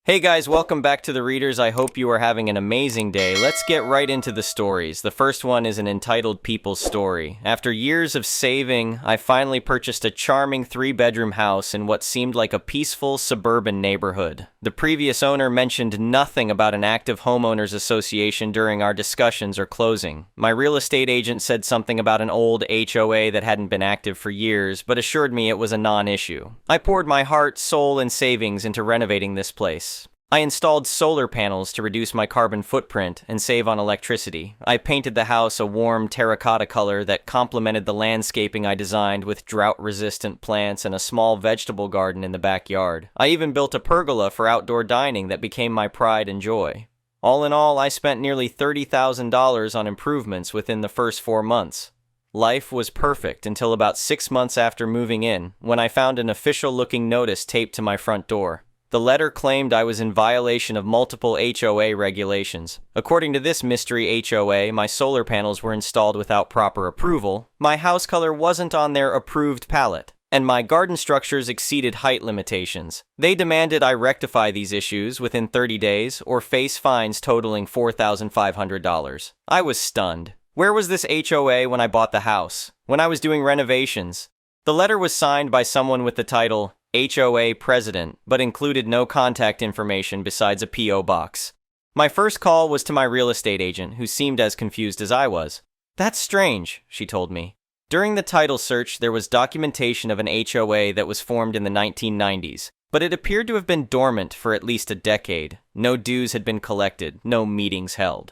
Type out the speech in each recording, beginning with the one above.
Hey guys, welcome back to the Readers. I hope you are having an amazing day. Let's get right into the stories. The first one is an entitled People's Story. After years of saving, I finally purchased a charming 3-bedroom house in what seemed like a peaceful suburban neighborhood. The previous owner mentioned nothing about an active homeowners association during our discussions or closing. My real estate agent said something about an old HOA that hadn't been active for years, but assured me it was a non-issue. I poured my heart, soul, and savings into renovating this place. I installed solar panels to reduce my carbon footprint and save on electricity. I painted the house a warm terracotta color that complemented the landscaping I designed with drought-resistant plants and a small vegetable garden in the backyard. I even built a pergola for outdoor dining that became my pride and joy. All in all, I spent nearly $30,000 on improvements within the first 4 months. Life was perfect until about 6 months after moving in, when I found an official-looking notice taped to my front door. The letter claimed I was in violation of multiple HOA regulations. According to this mystery HOA, my solar panels were installed without proper approval, my house color wasn't on their approved palette, and my garden structures exceeded height limitations. They demanded I rectify these issues within 30 days or face fines totaling $4,500. I was stunned. Where was this HOA when I bought the house? When I was doing renovations? The letter was signed by someone with the title HOA President, but included no contact information besides a P.O. box. My first call was to my real estate agent, who seemed as confused as I was. "That's strange," she told me. During the title search, there was documentation of an HOA that was formed in the 1990s, but it appeared to have been dormant for at least a decade. No dues had been collected, no meetings held.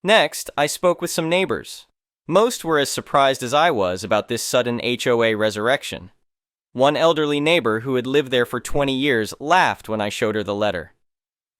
Next, I spoke with some neighbors. Most were as surprised as I was about this sudden HOA resurrection. One elderly neighbor who had lived there for 20 years laughed when I showed her the letter.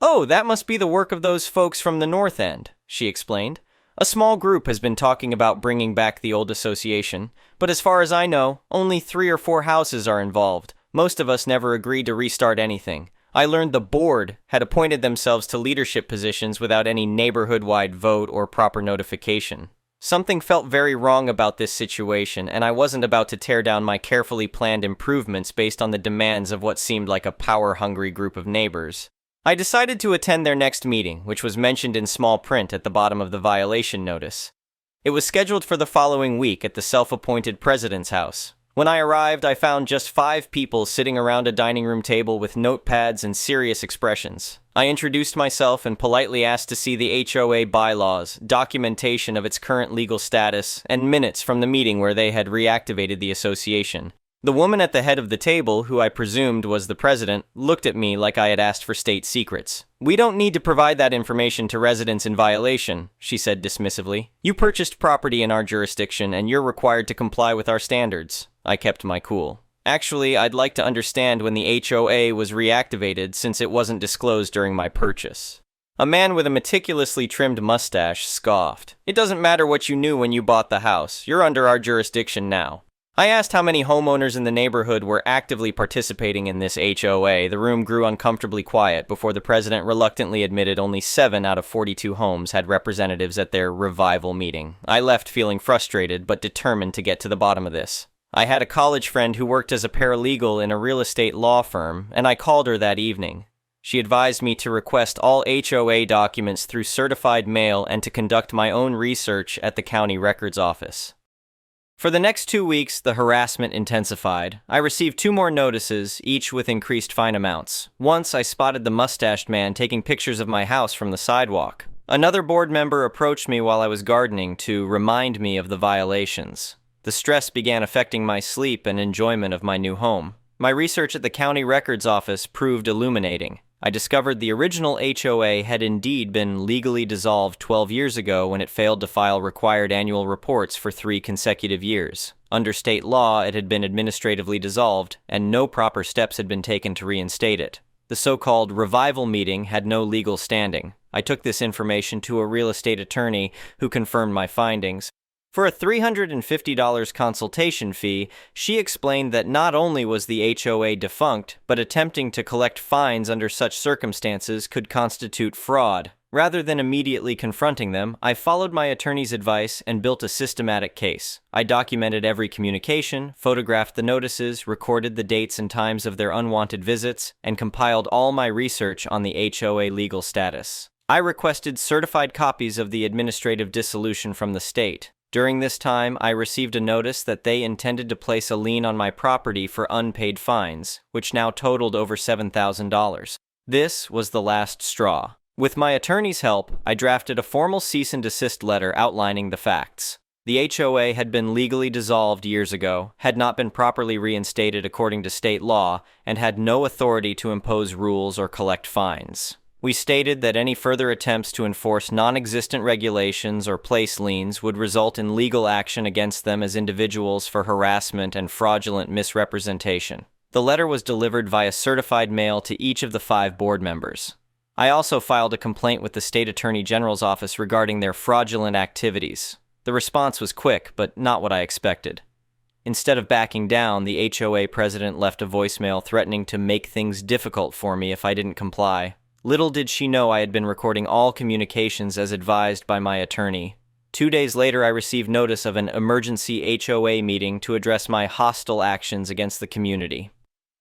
"Oh, that must be the work of those folks from the North End," she explained. "A small group has been talking about bringing back the old association, but as far as I know, only 3 or 4 houses are involved. Most of us never agreed to restart anything. I learned the board had appointed themselves to leadership positions without any neighborhood-wide vote or proper notification. Something felt very wrong about this situation, and I wasn't about to tear down my carefully planned improvements based on the demands of what seemed like a power-hungry group of neighbors. I decided to attend their next meeting, which was mentioned in small print at the bottom of the violation notice. It was scheduled for the following week at the self-appointed president's house. When I arrived, I found just 5 people sitting around a dining room table with notepads and serious expressions. I introduced myself and politely asked to see the HOA bylaws, documentation of its current legal status, and minutes from the meeting where they had reactivated the association. The woman at the head of the table, who I presumed was the president, looked at me like I had asked for state secrets. "We don't need to provide that information to residents in violation," she said dismissively. "You purchased property in our jurisdiction and you're required to comply with our standards." I kept my cool. "Actually, I'd like to understand when the HOA was reactivated since it wasn't disclosed during my purchase." A man with a meticulously trimmed mustache scoffed. "It doesn't matter what you knew when you bought the house. You're under our jurisdiction now." I asked how many homeowners in the neighborhood were actively participating in this HOA. The room grew uncomfortably quiet before the president reluctantly admitted only 7 out of 42 homes had representatives at their revival meeting. I left feeling frustrated but determined to get to the bottom of this. I had a college friend who worked as a paralegal in a real estate law firm, and I called her that evening. She advised me to request all HOA documents through certified mail and to conduct my own research at the county records office. For the next 2 weeks, the harassment intensified. I received 2 more notices, each with increased fine amounts. Once, I spotted the mustached man taking pictures of my house from the sidewalk. Another board member approached me while I was gardening to remind me of the violations. The stress began affecting my sleep and enjoyment of my new home. My research at the county records office proved illuminating. I discovered the original HOA had indeed been legally dissolved 12 years ago when it failed to file required annual reports for 3 consecutive years. Under state law, it had been administratively dissolved, and no proper steps had been taken to reinstate it. The so-called revival meeting had no legal standing. I took this information to a real estate attorney who confirmed my findings. For a $350 consultation fee, she explained that not only was the HOA defunct, but attempting to collect fines under such circumstances could constitute fraud. Rather than immediately confronting them, I followed my attorney's advice and built a systematic case. I documented every communication, photographed the notices, recorded the dates and times of their unwanted visits, and compiled all my research on the HOA legal status. I requested certified copies of the administrative dissolution from the state. During this time, I received a notice that they intended to place a lien on my property for unpaid fines, which now totaled over $7,000. This was the last straw. With my attorney's help, I drafted a formal cease and desist letter outlining the facts. The HOA had been legally dissolved years ago, had not been properly reinstated according to state law, and had no authority to impose rules or collect fines. We stated that any further attempts to enforce non-existent regulations or place liens would result in legal action against them as individuals for harassment and fraudulent misrepresentation. The letter was delivered via certified mail to each of the 5 board members. I also filed a complaint with the State Attorney General's office regarding their fraudulent activities. The response was quick, but not what I expected. Instead of backing down, the HOA president left a voicemail threatening to make things difficult for me if I didn't comply. Little did she know I had been recording all communications as advised by my attorney. 2 days later, I received notice of an emergency HOA meeting to address my hostile actions against the community.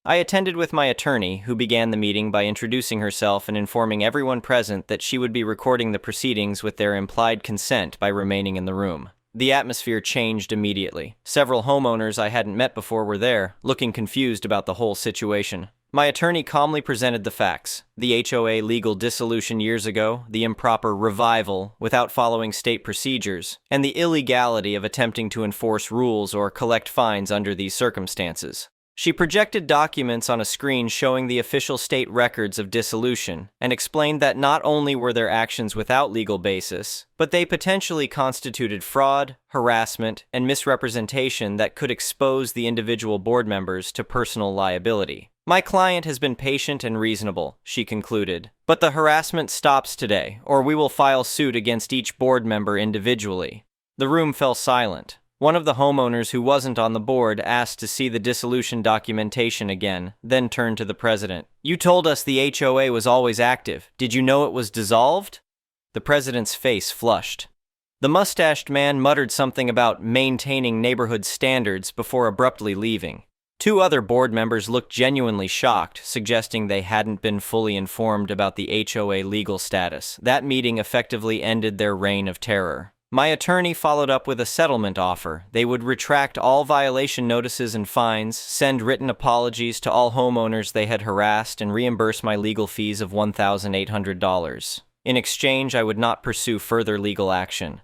I attended with my attorney, who began the meeting by introducing herself and informing everyone present that she would be recording the proceedings with their implied consent by remaining in the room. The atmosphere changed immediately. Several homeowners I hadn't met before were there, looking confused about the whole situation. My attorney calmly presented the facts: the HOA legal dissolution years ago, the improper revival without following state procedures, and the illegality of attempting to enforce rules or collect fines under these circumstances. She projected documents on a screen showing the official state records of dissolution and explained that not only were their actions without legal basis, but they potentially constituted fraud, harassment, and misrepresentation that could expose the individual board members to personal liability. My client has been patient and reasonable, she concluded, but the harassment stops today, or we will file suit against each board member individually. The room fell silent. One of the homeowners who wasn't on the board asked to see the dissolution documentation again, then turned to the president. "You told us the HOA was always active. Did you know it was dissolved?" The president's face flushed. The mustached man muttered something about maintaining neighborhood standards before abruptly leaving. 2 other board members looked genuinely shocked, suggesting they hadn't been fully informed about the HOA legal status. That meeting effectively ended their reign of terror. My attorney followed up with a settlement offer. They would retract all violation notices and fines, send written apologies to all homeowners they had harassed, and reimburse my legal fees of $1,800. In exchange, I would not pursue further legal action.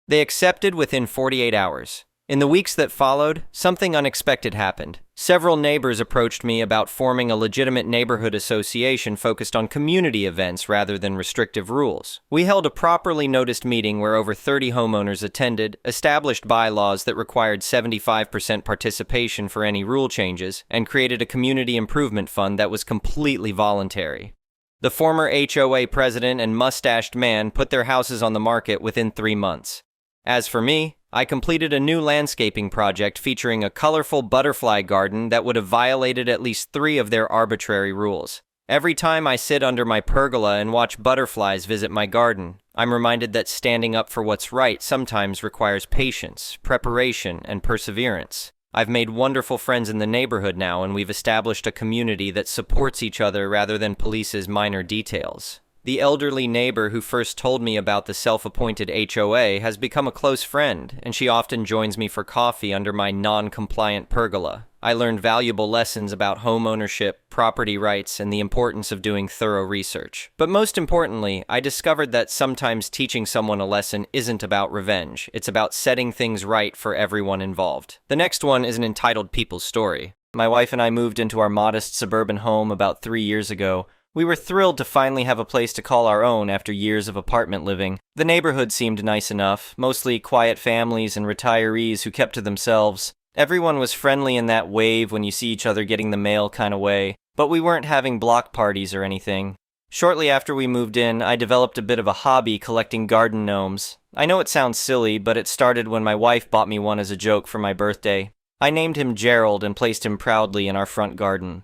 They accepted within 48 hours. In the weeks that followed, something unexpected happened. Several neighbors approached me about forming a legitimate neighborhood association focused on community events rather than restrictive rules. We held a properly noticed meeting where over 30 homeowners attended, established bylaws that required 75% participation for any rule changes, and created a community improvement fund that was completely voluntary. The former HOA president and mustached man put their houses on the market within 3 months. As for me, I completed a new landscaping project featuring a colorful butterfly garden that would have violated at least 3 of their arbitrary rules. Every time I sit under my pergola and watch butterflies visit my garden, I'm reminded that standing up for what's right sometimes requires patience, preparation, and perseverance. I've made wonderful friends in the neighborhood now, and we've established a community that supports each other rather than polices minor details. The elderly neighbor who first told me about the self-appointed HOA has become a close friend, and she often joins me for coffee under my non-compliant pergola. I learned valuable lessons about home ownership, property rights, and the importance of doing thorough research. But most importantly, I discovered that sometimes teaching someone a lesson isn't about revenge. It's about setting things right for everyone involved. The next one is an entitled People's Story. My wife and I moved into our modest suburban home about 3 years ago. We were thrilled to finally have a place to call our own after years of apartment living. The neighborhood seemed nice enough, mostly quiet families and retirees who kept to themselves. Everyone was friendly in that wave when you see each other getting the mail kind of way, but we weren't having block parties or anything. Shortly after we moved in, I developed a bit of a hobby collecting garden gnomes. I know it sounds silly, but it started when my wife bought me one as a joke for my birthday. I named him Gerald and placed him proudly in our front garden.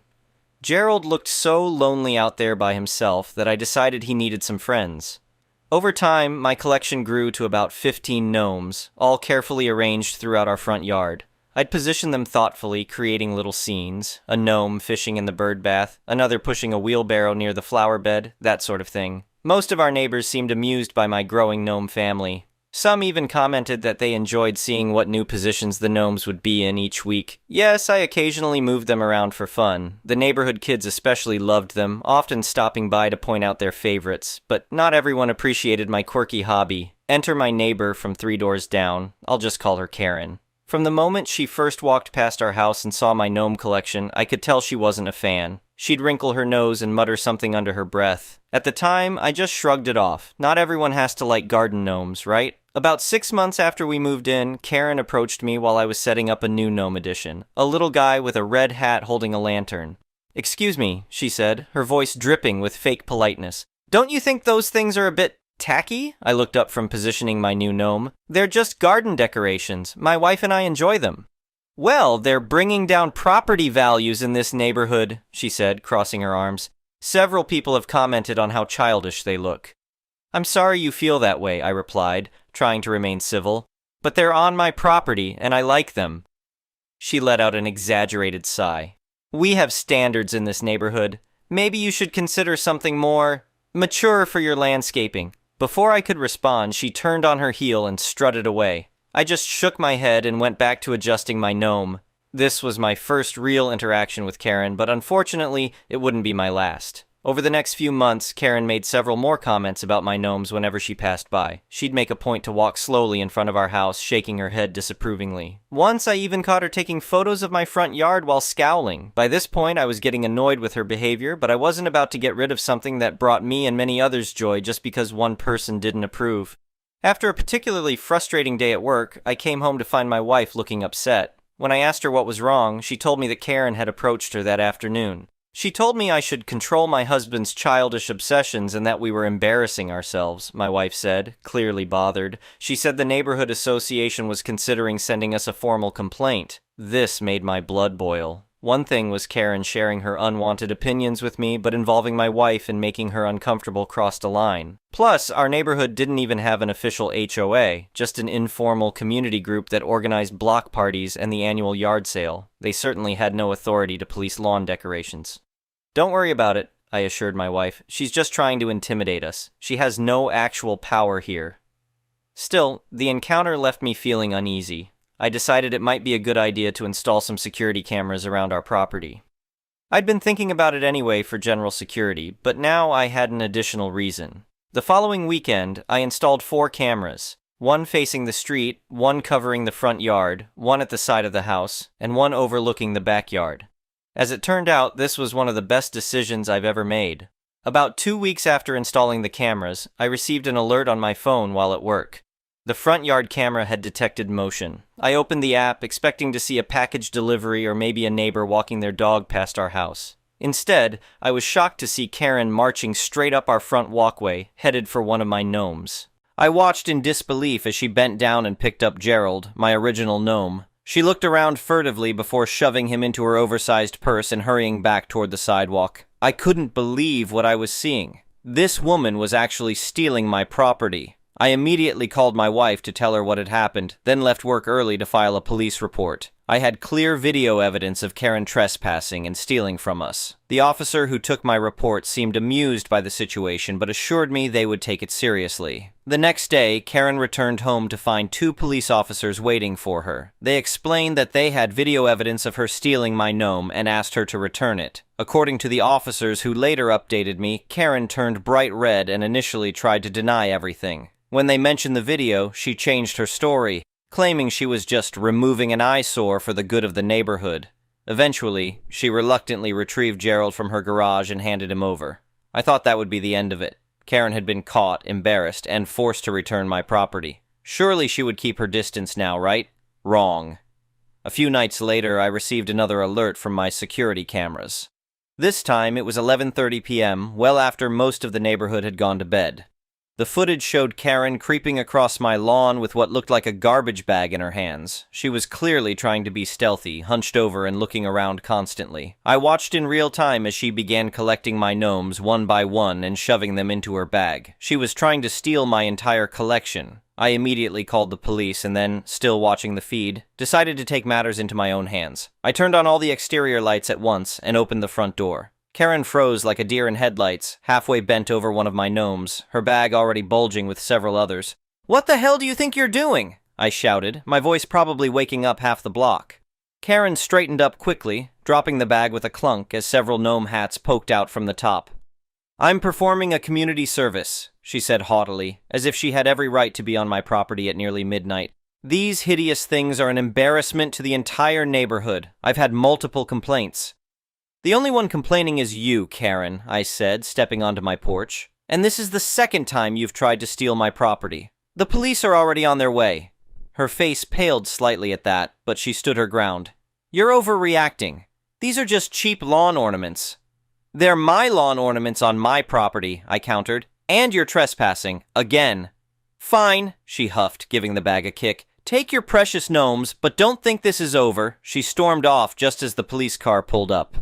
Gerald looked so lonely out there by himself that I decided he needed some friends. Over time, my collection grew to about 15 gnomes, all carefully arranged throughout our front yard. I'd position them thoughtfully, creating little scenes, a gnome fishing in the bird bath, another pushing a wheelbarrow near the flower bed, that sort of thing. Most of our neighbors seemed amused by my growing gnome family. Some even commented that they enjoyed seeing what new positions the gnomes would be in each week. Yes, I occasionally moved them around for fun. The neighborhood kids especially loved them, often stopping by to point out their favorites, but not everyone appreciated my quirky hobby. Enter my neighbor from 3 doors down. I'll just call her Karen. From the moment she first walked past our house and saw my gnome collection, I could tell she wasn't a fan. She'd wrinkle her nose and mutter something under her breath. At the time, I just shrugged it off. Not everyone has to like garden gnomes, right? About 6 months after we moved in, Karen approached me while I was setting up a new gnome addition. A little guy with a red hat holding a lantern. "Excuse me," she said, her voice dripping with fake politeness. "Don't you think those things are a bit tacky?" I looked up from positioning my new gnome. "They're just garden decorations. My wife and I enjoy them." "Well, they're bringing down property values in this neighborhood," she said, crossing her arms. "Several people have commented on how childish they look." "I'm sorry you feel that way," I replied, trying to remain civil. "But they're on my property, and I like them." She let out an exaggerated sigh. "We have standards in this neighborhood. Maybe you should consider something more mature for your landscaping." Before I could respond, she turned on her heel and strutted away. I just shook my head and went back to adjusting my gnome. This was my first real interaction with Karen, but unfortunately, it wouldn't be my last. Over the next few months, Karen made several more comments about my gnomes whenever she passed by. She'd make a point to walk slowly in front of our house, shaking her head disapprovingly. Once, I even caught her taking photos of my front yard while scowling. By this point, I was getting annoyed with her behavior, but I wasn't about to get rid of something that brought me and many others joy just because one person didn't approve. After a particularly frustrating day at work, I came home to find my wife looking upset. When I asked her what was wrong, she told me that Karen had approached her that afternoon. She told me I should control my husband's childish obsessions and that we were embarrassing ourselves, my wife said, clearly bothered. She said the neighborhood association was considering sending us a formal complaint. This made my blood boil. One thing was Karen sharing her unwanted opinions with me, but involving my wife and making her uncomfortable crossed a line. Plus, our neighborhood didn't even have an official HOA, just an informal community group that organized block parties and the annual yard sale. They certainly had no authority to police lawn decorations. "Don't worry about it," I assured my wife. "She's just trying to intimidate us. She has no actual power here." Still, the encounter left me feeling uneasy. I decided it might be a good idea to install some security cameras around our property. I'd been thinking about it anyway for general security, but now I had an additional reason. The following weekend, I installed 4 cameras, one facing the street, one covering the front yard, one at the side of the house, and one overlooking the backyard. As it turned out, this was one of the best decisions I've ever made. About 2 weeks after installing the cameras, I received an alert on my phone while at work. The front yard camera had detected motion. I opened the app, expecting to see a package delivery or maybe a neighbor walking their dog past our house. Instead, I was shocked to see Karen marching straight up our front walkway, headed for one of my gnomes. I watched in disbelief as she bent down and picked up Gerald, my original gnome. She looked around furtively before shoving him into her oversized purse and hurrying back toward the sidewalk. I couldn't believe what I was seeing. This woman was actually stealing my property. I immediately called my wife to tell her what had happened, then left work early to file a police report. I had clear video evidence of Karen trespassing and stealing from us. The officer who took my report seemed amused by the situation but assured me they would take it seriously. The next day, Karen returned home to find 2 police officers waiting for her. They explained that they had video evidence of her stealing my gnome and asked her to return it. According to the officers who later updated me, Karen turned bright red and initially tried to deny everything. When they mentioned the video, she changed her story, claiming she was just removing an eyesore for the good of the neighborhood. Eventually, she reluctantly retrieved Gerald from her garage and handed him over. I thought that would be the end of it. Karen had been caught, embarrassed, and forced to return my property. Surely she would keep her distance now, right? Wrong. A few nights later, I received another alert from my security cameras. This time, it was 11:30 p.m., well after most of the neighborhood had gone to bed. The footage showed Karen creeping across my lawn with what looked like a garbage bag in her hands. She was clearly trying to be stealthy, hunched over and looking around constantly. I watched in real time as she began collecting my gnomes one by one and shoving them into her bag. She was trying to steal my entire collection. I immediately called the police and then, still watching the feed, decided to take matters into my own hands. I turned on all the exterior lights at once and opened the front door. Karen froze like a deer in headlights, halfway bent over one of my gnomes, her bag already bulging with several others. "What the hell do you think you're doing?" I shouted, my voice probably waking up half the block. Karen straightened up quickly, dropping the bag with a clunk as several gnome hats poked out from the top. "I'm performing a community service," she said haughtily, as if she had every right to be on my property at nearly midnight. "These hideous things are an embarrassment to the entire neighborhood. I've had multiple complaints." "The only one complaining is you, Karen," I said, stepping onto my porch. "And this is the second time you've tried to steal my property. The police are already on their way." Her face paled slightly at that, but she stood her ground. "You're overreacting. These are just cheap lawn ornaments." "They're my lawn ornaments on my property," I countered. "And you're trespassing. Again." "Fine," she huffed, giving the bag a kick. "Take your precious gnomes, but don't think this is over." She stormed off just as the police car pulled up.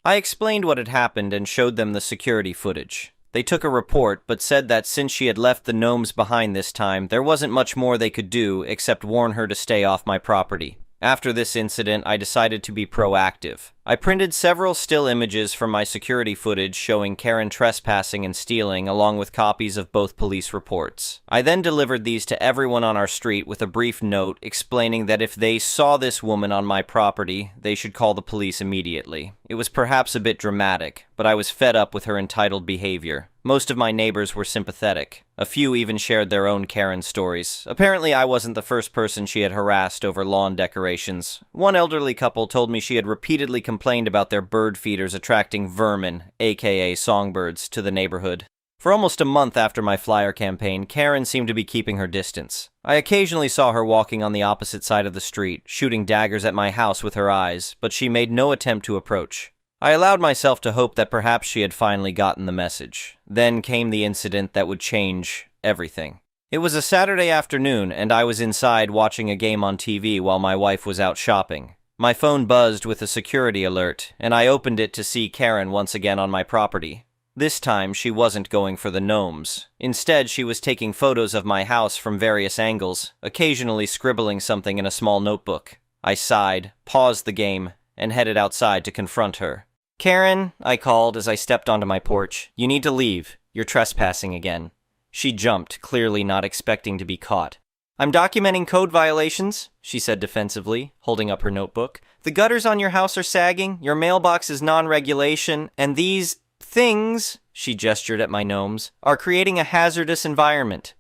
I explained what had happened and showed them the security footage. They took a report, but said that since she had left the gnomes behind this time, there wasn't much more they could do except warn her to stay off my property. After this incident, I decided to be proactive. I printed several still images from my security footage showing Karen trespassing and stealing, along with copies of both police reports. I then delivered these to everyone on our street with a brief note explaining that if they saw this woman on my property, they should call the police immediately. It was perhaps a bit dramatic, but I was fed up with her entitled behavior. Most of my neighbors were sympathetic. A few even shared their own Karen stories. Apparently, I wasn't the first person she had harassed over lawn decorations. One elderly couple told me she had repeatedly complained about their bird feeders attracting vermin, aka songbirds, to the neighborhood. For almost a month after my flyer campaign, Karen seemed to be keeping her distance. I occasionally saw her walking on the opposite side of the street, shooting daggers at my house with her eyes, but she made no attempt to approach. I allowed myself to hope that perhaps she had finally gotten the message. Then came the incident that would change everything. It was a Saturday afternoon, and I was inside watching a game on TV while my wife was out shopping. My phone buzzed with a security alert, and I opened it to see Karen once again on my property. This time, she wasn't going for the gnomes. Instead, she was taking photos of my house from various angles, occasionally scribbling something in a small notebook. I sighed, paused the game, and headed outside to confront her. "Karen," I called as I stepped onto my porch, "you need to leave. You're trespassing again." She jumped, clearly not expecting to be caught. "I'm documenting code violations," she said defensively, holding up her notebook. "The gutters on your house are sagging, your mailbox is non-regulation, and these things," she gestured at my gnomes, "are creating a hazardous environment."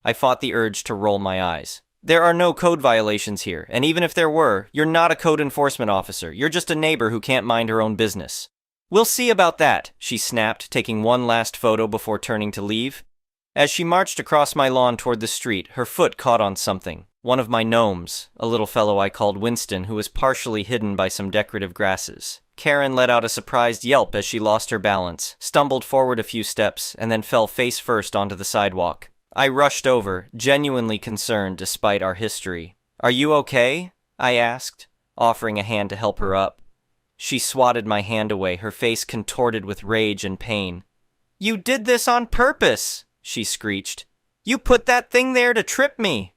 I fought the urge to roll my eyes. "There are no code violations here, and even if there were, you're not a code enforcement officer. You're just a neighbor who can't mind her own business." "We'll see about that," she snapped, taking one last photo before turning to leave. As she marched across my lawn toward the street, her foot caught on something. One of my gnomes, a little fellow I called Winston, who was partially hidden by some decorative grasses. Karen let out a surprised yelp as she lost her balance, stumbled forward a few steps, and then fell face first onto the sidewalk. I rushed over, genuinely concerned despite our history. "Are you okay?" I asked, offering a hand to help her up. She swatted my hand away, her face contorted with rage and pain. "You did this on purpose!" she screeched. "You put that thing there to trip me!"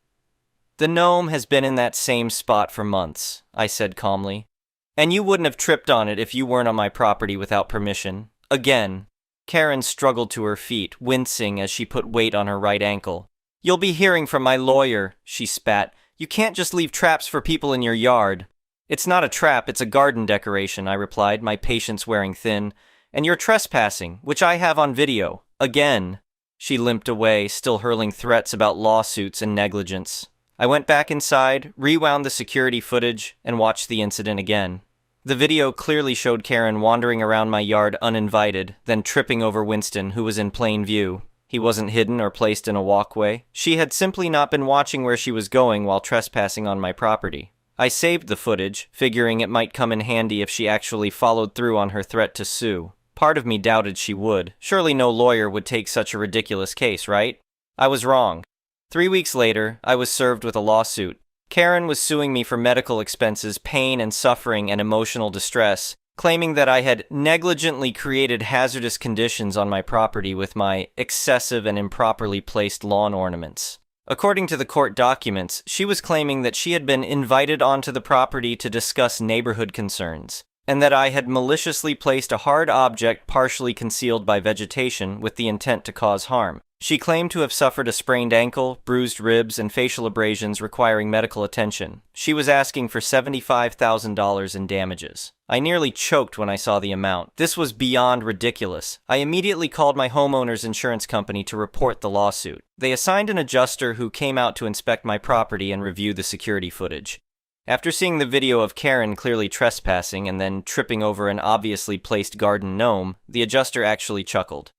"The gnome has been in that same spot for months," I said calmly. "And you wouldn't have tripped on it if you weren't on my property without permission. Again." Karen struggled to her feet, wincing as she put weight on her right ankle. "You'll be hearing from my lawyer," she spat. "You can't just leave traps for people in your yard." "It's not a trap, it's a garden decoration," I replied, my patience wearing thin. "And you're trespassing, which I have on video. Again." She limped away, still hurling threats about lawsuits and negligence. I went back inside, rewound the security footage, and watched the incident again. The video clearly showed Karen wandering around my yard uninvited, then tripping over Winston, who was in plain view. He wasn't hidden or placed in a walkway. She had simply not been watching where she was going while trespassing on my property. I saved the footage, figuring it might come in handy if she actually followed through on her threat to sue. Part of me doubted she would. Surely no lawyer would take such a ridiculous case, right? I was wrong. 3 weeks later, I was served with a lawsuit. Karen was suing me for medical expenses, pain and suffering, and emotional distress, claiming that I had negligently created hazardous conditions on my property with my excessive and improperly placed lawn ornaments. According to the court documents, she was claiming that she had been invited onto the property to discuss neighborhood concerns, and that I had maliciously placed a hard object partially concealed by vegetation with the intent to cause harm. She claimed to have suffered a sprained ankle, bruised ribs, and facial abrasions requiring medical attention. She was asking for $75,000 in damages. I nearly choked when I saw the amount. This was beyond ridiculous. I immediately called my homeowner's insurance company to report the lawsuit. They assigned an adjuster who came out to inspect my property and review the security footage. After seeing the video of Karen clearly trespassing and then tripping over an obviously placed garden gnome, the adjuster actually chuckled.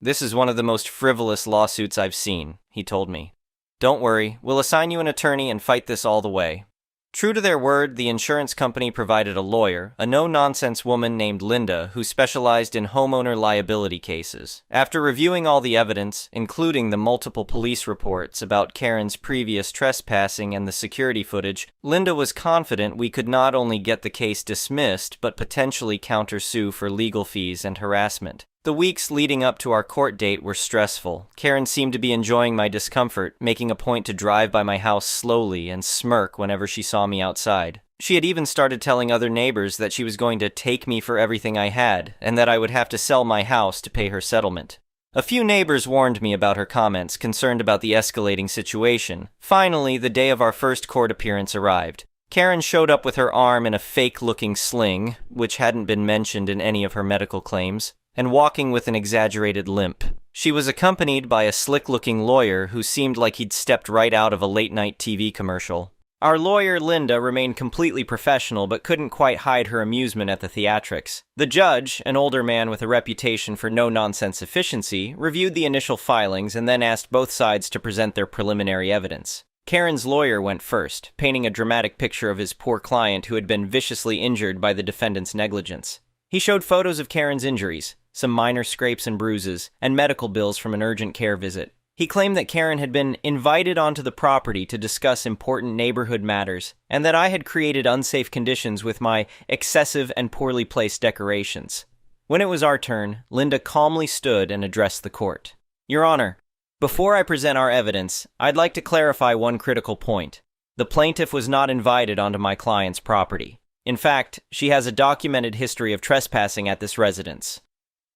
"This is one of the most frivolous lawsuits I've seen," he told me. "Don't worry, we'll assign you an attorney and fight this all the way." True to their word, the insurance company provided a lawyer, a no-nonsense woman named Linda, who specialized in homeowner liability cases. After reviewing all the evidence, including the multiple police reports about Karen's previous trespassing and the security footage, Linda was confident we could not only get the case dismissed, but potentially countersue for legal fees and harassment. The weeks leading up to our court date were stressful. Karen seemed to be enjoying my discomfort, making a point to drive by my house slowly and smirk whenever she saw me outside. She had even started telling other neighbors that she was going to take me for everything I had, and that I would have to sell my house to pay her settlement. A few neighbors warned me about her comments, concerned about the escalating situation. Finally, the day of our first court appearance arrived. Karen showed up with her arm in a fake-looking sling, which hadn't been mentioned in any of her medical claims, and walking with an exaggerated limp. She was accompanied by a slick-looking lawyer who seemed like he'd stepped right out of a late-night TV commercial. Our lawyer, Linda, remained completely professional but couldn't quite hide her amusement at the theatrics. The judge, an older man with a reputation for no-nonsense efficiency, reviewed the initial filings and then asked both sides to present their preliminary evidence. Karen's lawyer went first, painting a dramatic picture of his poor client who had been viciously injured by the defendant's negligence. He showed photos of Karen's injuries, some minor scrapes and bruises, and medical bills from an urgent care visit. He claimed that Karen had been invited onto the property to discuss important neighborhood matters, and that I had created unsafe conditions with my excessive and poorly placed decorations. When it was our turn, Linda calmly stood and addressed the court. "Your Honor, before I present our evidence, I'd like to clarify one critical point. The plaintiff was not invited onto my client's property. In fact, she has a documented history of trespassing at this residence."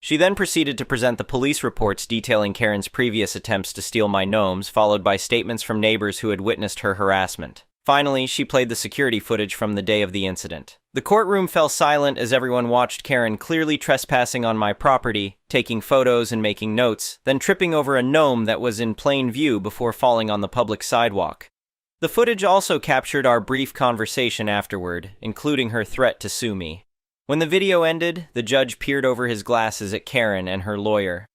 She then proceeded to present the police reports detailing Karen's previous attempts to steal my gnomes, followed by statements from neighbors who had witnessed her harassment. Finally, she played the security footage from the day of the incident. The courtroom fell silent as everyone watched Karen clearly trespassing on my property, taking photos and making notes, then tripping over a gnome that was in plain view before falling on the public sidewalk. The footage also captured our brief conversation afterward, including her threat to sue me. When the video ended, the judge peered over his glasses at Karen and her lawyer.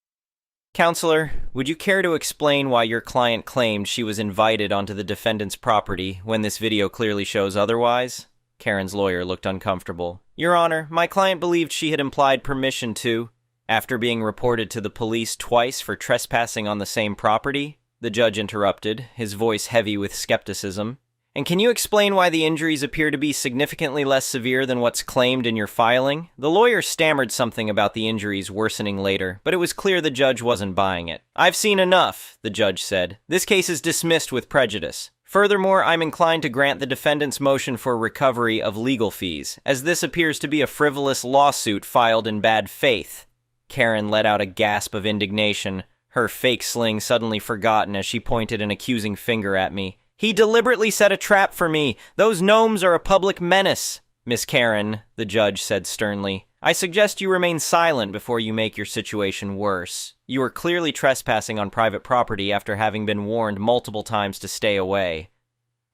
"Counselor, would you care to explain why your client claimed she was invited onto the defendant's property when this video clearly shows otherwise?" Karen's lawyer looked uncomfortable. "Your Honor, my client believed she had implied permission to, after being reported to the police twice for trespassing on the same property," the judge interrupted, his voice heavy with skepticism. "And can you explain why the injuries appear to be significantly less severe than what's claimed in your filing?" The lawyer stammered something about the injuries worsening later, but it was clear the judge wasn't buying it. "I've seen enough," the judge said. "This case is dismissed with prejudice. Furthermore, I'm inclined to grant the defendant's motion for recovery of legal fees, as this appears to be a frivolous lawsuit filed in bad faith." Karen let out a gasp of indignation, her fake sling suddenly forgotten as she pointed an accusing finger at me. "He deliberately set a trap for me. Those gnomes are a public menace." "Miss Karen," the judge said sternly, "I suggest you remain silent before you make your situation worse. You are clearly trespassing on private property after having been warned multiple times to stay away.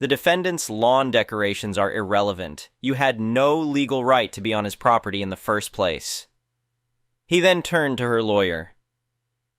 The defendant's lawn decorations are irrelevant. You had no legal right to be on his property in the first place." He then turned to her lawyer.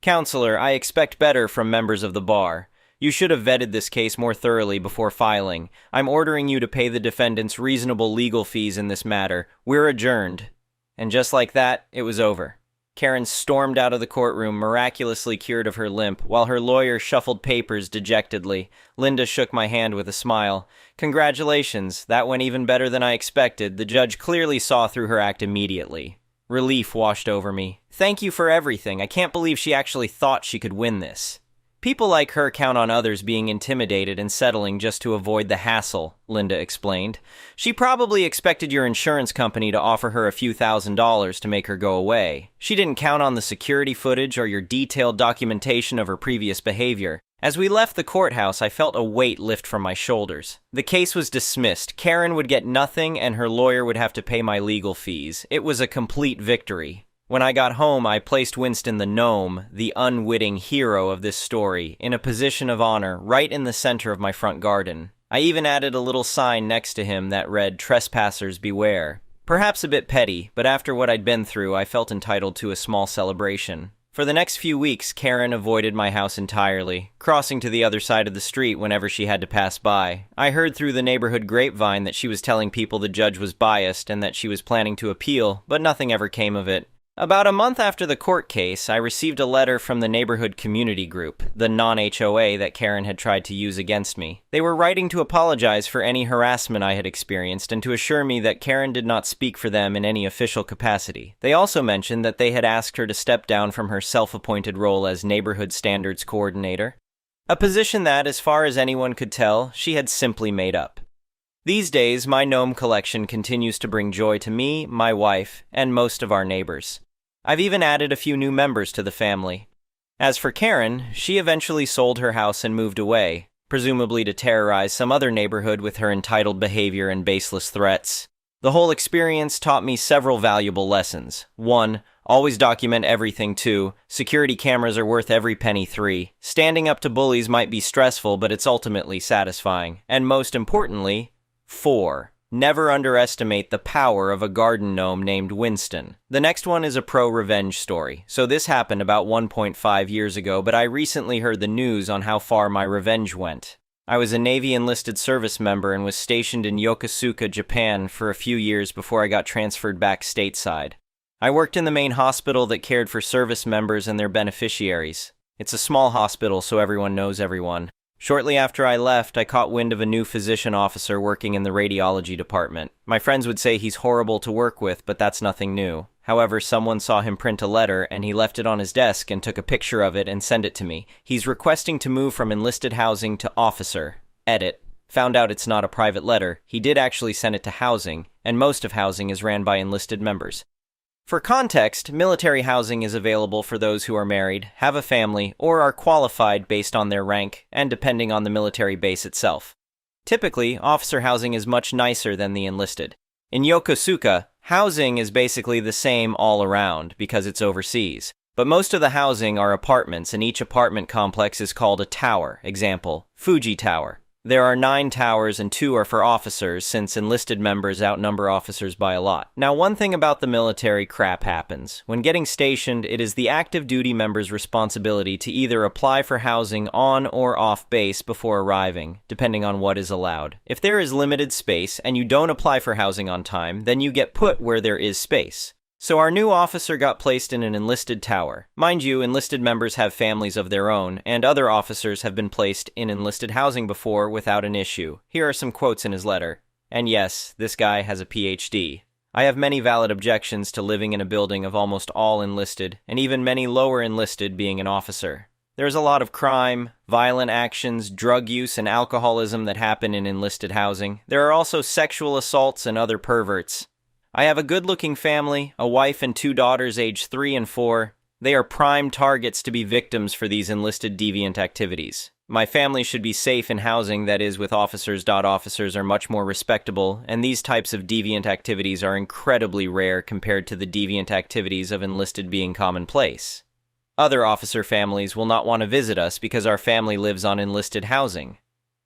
"Counselor, I expect better from members of the bar. You should have vetted this case more thoroughly before filing. I'm ordering you to pay the defendant's reasonable legal fees in this matter. We're adjourned." And just like that, it was over. Karen stormed out of the courtroom, miraculously cured of her limp, while her lawyer shuffled papers dejectedly. Linda shook my hand with a smile. Congratulations, that went even better than I expected. The judge clearly saw through her act immediately. Relief washed over me. Thank you for everything. I can't believe she actually thought she could win this. People like her count on others being intimidated and settling just to avoid the hassle, Linda explained. She probably expected your insurance company to offer her a few $1,000s to make her go away. She didn't count on the security footage or your detailed documentation of her previous behavior. As we left the courthouse, I felt a weight lift from my shoulders. The case was dismissed. Karen would get nothing and her lawyer would have to pay my legal fees. It was a complete victory. When I got home, I placed Winston the gnome, the unwitting hero of this story, in a position of honor right in the center of my front garden. I even added a little sign next to him that read, "Trespassers beware." Perhaps a bit petty, but after what I'd been through, I felt entitled to a small celebration. For the next few weeks, Karen avoided my house entirely, crossing to the other side of the street whenever she had to pass by. I heard through the neighborhood grapevine that she was telling people the judge was biased and that she was planning to appeal, but nothing ever came of it. About a month after the court case, I received a letter from the neighborhood community group, the non-HOA that Karen had tried to use against me. They were writing to apologize for any harassment I had experienced and to assure me that Karen did not speak for them in any official capacity. They also mentioned that they had asked her to step down from her self-appointed role as neighborhood standards coordinator, a position that, as far as anyone could tell, she had simply made up. These days, my gnome collection continues to bring joy to me, my wife, and most of our neighbors. I've even added a few new members to the family. As for Karen, she eventually sold her house and moved away, presumably to terrorize some other neighborhood with her entitled behavior and baseless threats. The whole experience taught me several valuable lessons. 1. Always document everything. 2. Security cameras are worth every penny. 3. Standing up to bullies might be stressful, but it's ultimately satisfying. And most importantly, 4. Never underestimate the power of a garden gnome named Winston. The next one is a pro-revenge story. So this happened about 1.5 years ago, but I recently heard the news on how far my revenge went. I was a Navy enlisted service member and was stationed in Yokosuka, Japan for a few years before I got transferred back stateside. I worked in the main hospital that cared for service members and their beneficiaries. It's a small hospital, so everyone knows everyone. Shortly after I left, I caught wind of a new physician officer working in the radiology department. My friends would say he's horrible to work with, but that's nothing new. However, someone saw him print a letter, and he left it on his desk and took a picture of it and sent it to me. He's requesting to move from enlisted housing to officer. Edit. Found out it's not a private letter. He did actually send it to housing, and most of housing is ran by enlisted members. For context, military housing is available for those who are married, have a family, or are qualified based on their rank and depending on the military base itself. Typically, officer housing is much nicer than the enlisted. In Yokosuka, housing is basically the same all around because it's overseas. But most of the housing are apartments, and each apartment complex is called a tower. Example, Fuji Tower. There are 9 towers and 2 are for officers, since enlisted members outnumber officers by a lot. Now, one thing about the military crap happens. When getting stationed, it is the active duty member's responsibility to either apply for housing on or off base before arriving, depending on what is allowed. If there is limited space and you don't apply for housing on time, then you get put where there is space. So our new officer got placed in an enlisted tower. Mind you, enlisted members have families of their own, and other officers have been placed in enlisted housing before without an issue. Here are some quotes in his letter. And yes, this guy has a PhD. I have many valid objections to living in a building of almost all enlisted, and even many lower enlisted being an officer. There's a lot of crime, violent actions, drug use, and alcoholism that happen in enlisted housing. There are also sexual assaults and other perverts. I have a good-looking family, a wife and 2 daughters aged 3 and 4. They are prime targets to be victims for these enlisted deviant activities. My family should be safe in housing that is with officers. Officers are much more respectable, and these types of deviant activities are incredibly rare compared to the deviant activities of enlisted being commonplace. Other officer families will not want to visit us because our family lives on enlisted housing.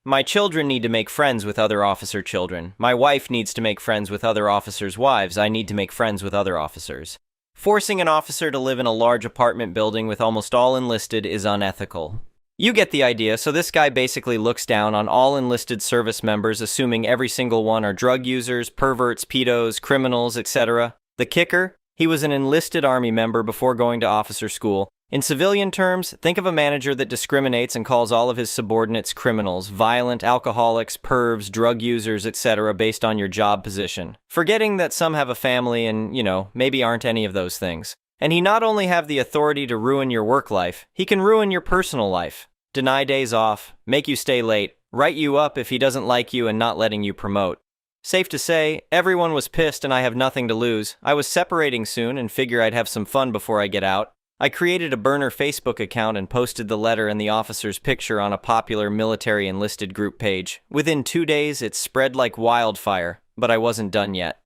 My children need to make friends with other officer children. My wife needs to make friends with other officers' wives. I need to make friends with other officers. Forcing an officer to live in a large apartment building with almost all enlisted is unethical. You get the idea, so this guy basically looks down on all enlisted service members, assuming every single one are drug users, perverts, pedos, criminals, etc. The kicker? He was an enlisted Army member before going to officer school. In civilian terms, think of a manager that discriminates and calls all of his subordinates criminals, violent, alcoholics, pervs, drug users, etc. based on your job position, forgetting that some have a family and, maybe aren't any of those things. And he not only have the authority to ruin your work life, he can ruin your personal life. Deny days off, make you stay late, write you up if he doesn't like you and not letting you promote. Safe to say, everyone was pissed and I have nothing to lose. I was separating soon and figure I'd have some fun before I get out. I created a burner Facebook account and posted the letter and the officer's picture on a popular military enlisted group page. Within 2 days, it spread like wildfire, but I wasn't done yet.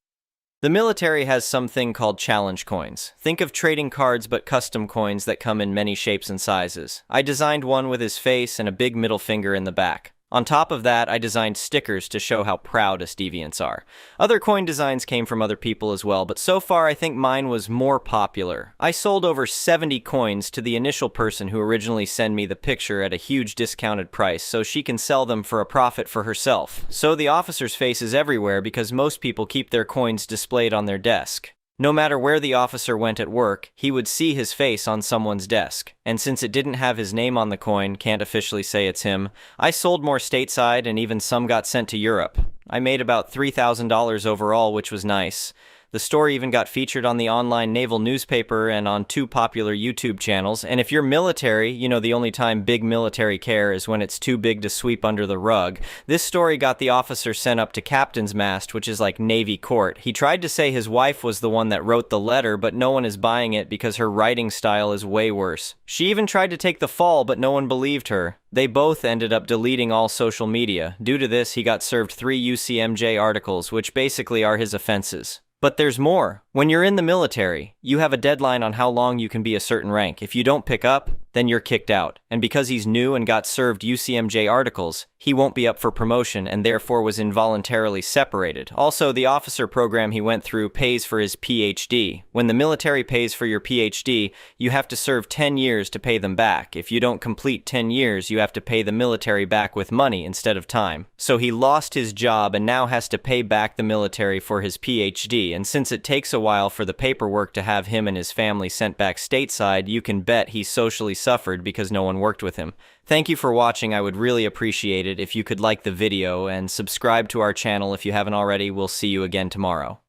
The military has something called challenge coins. Think of trading cards but custom coins that come in many shapes and sizes. I designed one with his face and a big middle finger in the back. On top of that, I designed stickers to show how proud us deviants are. Other coin designs came from other people as well, but so far I think mine was more popular. I sold over 70 coins to the initial person who originally sent me the picture at a huge discounted price so she can sell them for a profit for herself. So the officer's face is everywhere because most people keep their coins displayed on their desk. No matter where the officer went at work, he would see his face on someone's desk. And since it didn't have his name on the coin, can't officially say it's him, I sold more stateside and even some got sent to Europe. I made about $3,000 overall, which was nice. The story even got featured on the online naval newspaper and on 2 popular YouTube channels. And if you're military, the only time big military care is when it's too big to sweep under the rug. This story got the officer sent up to captain's mast, which is like Navy court. He tried to say his wife was the one that wrote the letter, but no one is buying it because her writing style is way worse. She even tried to take the fall, but no one believed her. They both ended up deleting all social media. Due to this, he got served 3 UCMJ articles, which basically are his offenses. But there's more. When you're in the military, you have a deadline on how long you can be a certain rank. If you don't pick up, then you're kicked out. And because he's new and got served UCMJ articles, he won't be up for promotion and therefore was involuntarily separated. Also, the officer program he went through pays for his PhD. When the military pays for your PhD, you have to serve 10 years to pay them back. If you don't complete 10 years, you have to pay the military back with money instead of time. So he lost his job and now has to pay back the military for his PhD. And since it takes a while for the paperwork to have him and his family sent back stateside, you can bet he socially suffered because no one worked with him. Thank you for watching. I would really appreciate it if you could like the video and subscribe to our channel if you haven't already. We'll see you again tomorrow.